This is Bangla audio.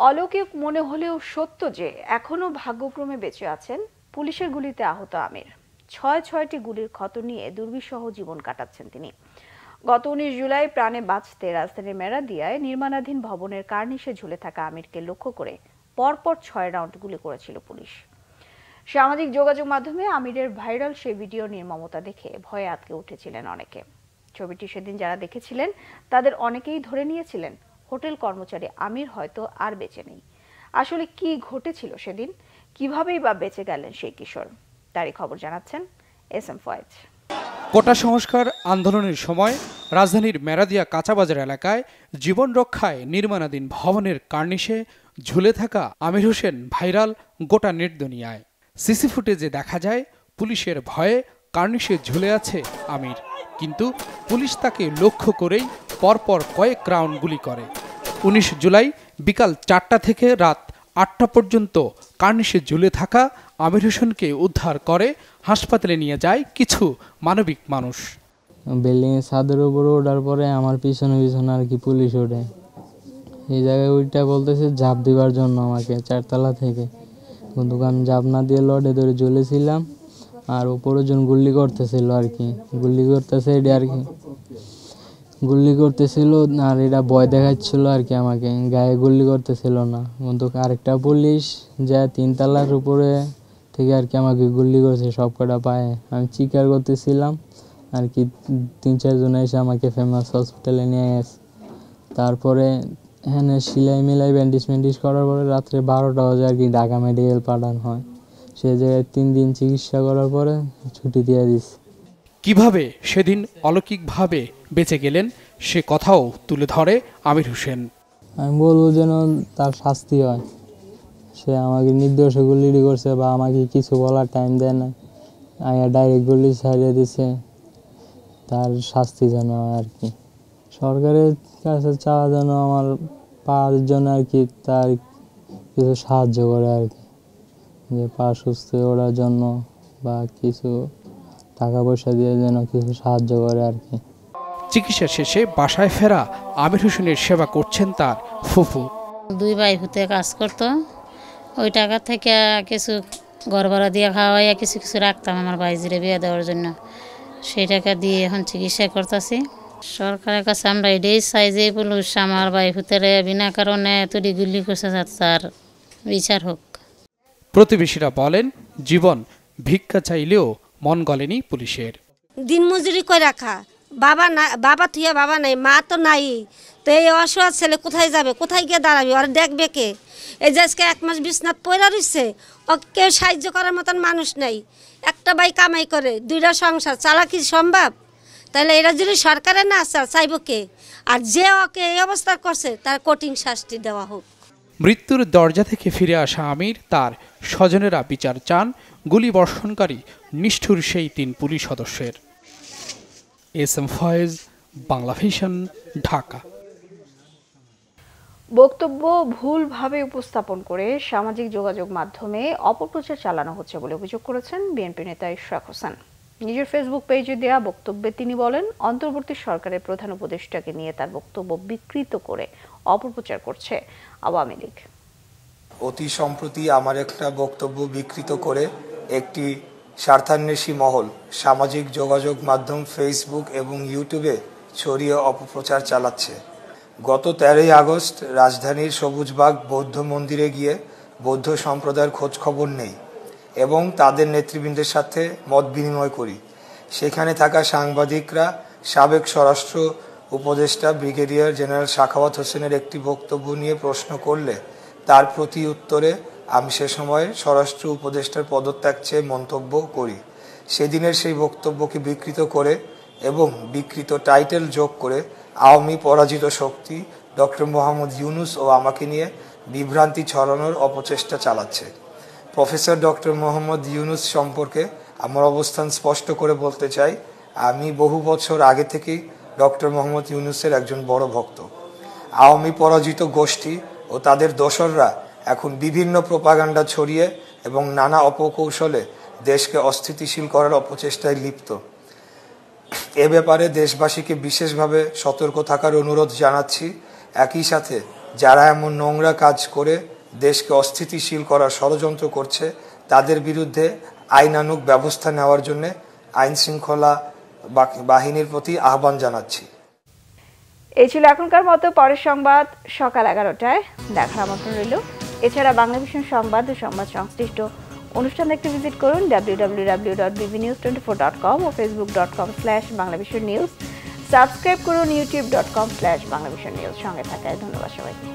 অলৌকিক মনে হলেও সত্য যে এখনো ভাগ্যক্রমে বেঁচে আছেন পুলিশের গুলিতে আহত আমির। ছয়টি গুলির ক্ষত নিয়ে দুর্বিষহ জীবন কাটাচ্ছেন তিনি। গত 19 জুলাই প্রাণে বাঁচতে রাজধানীর মেরাদিয়ায় নির্মাণাধীন ভবনের কার্নিশে ঝুলে থাকা আমিরকে লক্ষ্য করে পরপর 6 রাউন্ড গুলি করেছিল পুলিশ। সামাজিক যোগাযোগ মাধ্যমে আমিরের ভাইরাল সেই ভিডিও নির্মমতা দেখে ভয়ে আটকে উঠেছিলেন অনেকে। ছবিটি সেদিন যারা দেখেছিলেন তাদের অনেকেই ধরে নিয়েছিলেন হোটেল কর্মচারী আমির হয়তো আর বেঁচে নেই। আসলে কি ঘটেছিল সেদিন, কিভাবেই বা বেঁচে গেলেন সেই কিশোর, তারই খবর জানাচ্ছেন এস.এম. ফয়েজ। কোটা সংস্কার আন্দোলনের সময় রাজধানীর মেরাদিয়া কাঁচাবাজার এলাকায় জীবন রক্ষায় নির্মাণাধীন ভবনের কার্নিশে ঝুলে থাকা আমির হোসেন ভাইরাল গোটা নেট দুনিয়ায়। সিসি ফুটেজে দেখা যায় পুলিশের ভয়ে কার্নিশে ঝুলে আছে আমির, কিন্তু পুলিশ তাকে লক্ষ্য করেই পরপর কয়েক রাউন্ড গুলি করে। 19 জুলাই বিকাল 4টা থেকে রাত 8টা পর্যন্ত কার্নিশে ঝুলে থাকা আমির হোসেনকে উদ্ধার করে হাসপাতালে নিয়ে যায় কিছু মানবিক মানুষ। বিল্ডিং এর ছাদের উপরে ওঠার পরে আমার পিছনে আর কি পুলিশ ওঠে। এই জায়গায় ওইটা বলতেছে ঝাঁপ দিবার জন্য আমাকে 4তলা থেকে, কিন্তু আমি ঝাঁপ না দিয়ে লড়ে ধরে ঝুলেছিলাম। আর উপরে জন গুলি করতেছিল আর কি, গুলি করতেছে এটা আর কি, গুলি করতেছিল আর এটা ভয় দেখাচ্ছিল আর কি, আমাকে গায়ে গুলি করতেছিল না। কিন্তু আরেকটা পুলিশ যা 3তলার উপরে থেকে আর কি আমাকে গুলি করছে সব কটা পায়ে। আমি চিৎকার করতেছিলাম আর কি, 3-4 জন এসে আমাকে ফেমাস হসপিটালে নিয়ে গেছে। তারপরে এখানে সেলাই মিলাই ব্যান্ডেজ করার পরে রাত্রে 12টা বাজে আর কি ঢাকা মেডিকেল পাঠানো হয়। সে জায়গায় 3 দিন চিকিৎসা করার পরে ছুটি দিয়ে দিচ্ছে। কিভাবে সেদিন অলৌকিকভাবে বেঁচে গেলেন সে কথাও তুলে ধরে আমির হোসেন। আমি বলবো যেন তার শাস্তি হয়। সে আমাকে নির্দোষে গুলি করছে বা আমাকে কিছু বলার টাইম দেয় না, আয়া ডাইরেক্ট গুলি ছাড়িয়ে দিছে। তার শাস্তি যেন আর কি সরকারের কাছে চাওয়া যেন আমার পাওয়ার জন্য আর কি তার কিছু সাহায্য করে আর কি, যে পা সুস্থ ওঠার জন্য বা কিছু টাকা পয়সা দিয়ে যেন কিছু সাহায্য করে আর কি। চিকিৎসা শেষে বাসায় ফেরা আমির হোসেনের সেবা করছেন তার ফুফু। 2 ভাই ফুতে কাজ করতো, ওই টাকা থেকে কিছু ঘর ভাড়া দিয়ে খাওয়াইয়া কিছু রাখতাম আমার ভাইজিরে বিয়ে দেওয়ার জন্য। সেই টাকা দিয়ে এখন চিকিৎসা করতেছি। সরকারের কাছে আমরা এটাই চাই যে পুলিশ আমার ভাই ফুতেরে বিনা কারণে তুলি গুলি করছে, তার বিচার হোক। প্রতিবেশীরা বলেন জীবন ভিক্ষা চাইলেও মন গলেনি পুলিশের। দিন মজুরি করে রাখা, বাবা না, বাবা থুয়া বাবা নাই, মা তো নাই, তো এই অসহায় ছেলে কোথায় যাবে, কোথায় গিয়ে দাঁড়াবে, আর দেখবে কে? এই যে আজকে 1 মাস বিছনাত পড়ে রয়েছে, ও কেউ সাহায্য করার মতন মানুষ নাই। একটা ভাই কামাই করে 2টা সংসার চালা কি সম্ভব? তাহলে এরা যদি সরকারের না আসা চাইব কে? আর যে ওকে এই অবস্থা করছে তার কঠিন শাস্তি দেওয়া হোক। মৃত্যুর দরজা থেকে ফিরে আসা আমির তার স্বজনেরা বিচার চান গুলি বর্ষণকারী নিষ্ঠুর সেই 3 পুলিশ সদস্যের। এস.এম. ফয়েজ, বাংলা ভিশন, ঢাকা। বক্তব্য ভুলভাবে উপস্থাপন করে সামাজিক যোগাযোগ মাধ্যমে অপপ্রচার চালানো হচ্ছে বলে অভিযোগ করেছেন বিএনপি নেতা ইশরাক হোসেন। নিজের ফেসবুক পেজে দেয়া বক্তব্যে তিনি বলেন, অন্তর্বর্তী সরকারের প্রধান উপদেষ্টাকে নিয়ে তার বক্তব্য বিকৃত করে অপপ্রচার করছে আওয়ামী লীগ। অতি সম্প্রতি আমার একটা বক্তব্য বিকৃত করে একটি স্বার্থান্বেষী মহল সামাজিক যোগাযোগ মাধ্যম ফেসবুক এবং ইউটিউবে ছড়িয়ে অপপ্রচার চালাচ্ছে। গত 13ই আগস্ট রাজধানীর সবুজবাগ বৌদ্ধ মন্দিরে গিয়ে বৌদ্ধ সম্প্রদায়ের খোঁজ খবর নেই এবং তাদের নেতৃবৃন্দের সাথে মত বিনিময় করি। সেখানে থাকা সাংবাদিকরা সাবেক স্বরাষ্ট্র উপদেষ্টা ব্রিগেডিয়ার জেনারেল সাখাওয়াত হোসেনের একটি বক্তব্য নিয়ে প্রশ্ন করলে তার প্রতি উত্তরে আমি সে সময় স্বরাষ্ট্র উপদেষ্টার পদত্যাগ চেয়ে মন্তব্য করি। সেদিনের সেই বক্তব্যকে বিকৃত করে এবং বিকৃত টাইটেল যোগ করে আওয়ামী পরাজিত শক্তি ডক্টর মোহাম্মদ ইউনূস ও আমাকে নিয়ে বিভ্রান্তি ছড়ানোর অপচেষ্টা চালাচ্ছে। প্রফেসর ডক্টর মোহাম্মদ ইউনূস সম্পর্কে আমার অবস্থান স্পষ্ট করে বলতে চাই, আমি বহু বছর আগে থেকেই ডক্টর মোহাম্মদ ইউনূসের একজন বড় ভক্ত। আওয়ামী পরাজিত গোষ্ঠী ও তাদের দোসররা এখন বিভিন্ন প্রোপাগান্ডা ছড়িয়ে এবং নানা অপকৌশলে দেশকে অস্থিতিশীল করার অপচেষ্টায় লিপ্ত। এ ব্যাপারে দেশবাসীকে বিশেষভাবে সতর্ক থাকার অনুরোধ জানাচ্ছি। একই সাথে যারা এমন নোংরা কাজ করে দেশকে অস্থিতিশীল করার ষড়যন্ত্র করছে তাদের বিরুদ্ধে আইনানুগ ব্যবস্থা নেওয়ার জন্য আইন শৃঙ্খলা বাহিনীর প্রতি আহ্বান জানাচ্ছি। এই ছিল এখনকার মতো। পরের সংবাদ সকাল 11টায় দেখার আমন্ত্রণ রইল। এছাড়া বাংলাভিশন সংবাদ ও সংবাদ সংশ্লিষ্ট অনুষ্ঠান দেখতে ভিজিট করুন www.bbnews24.com ও facebook.com/banglavisionnews। সাবস্ক্রাইব করুন youtube.com/banglavisionnews। সঙ্গে থাকায় ধন্যবাদ সবাইকে।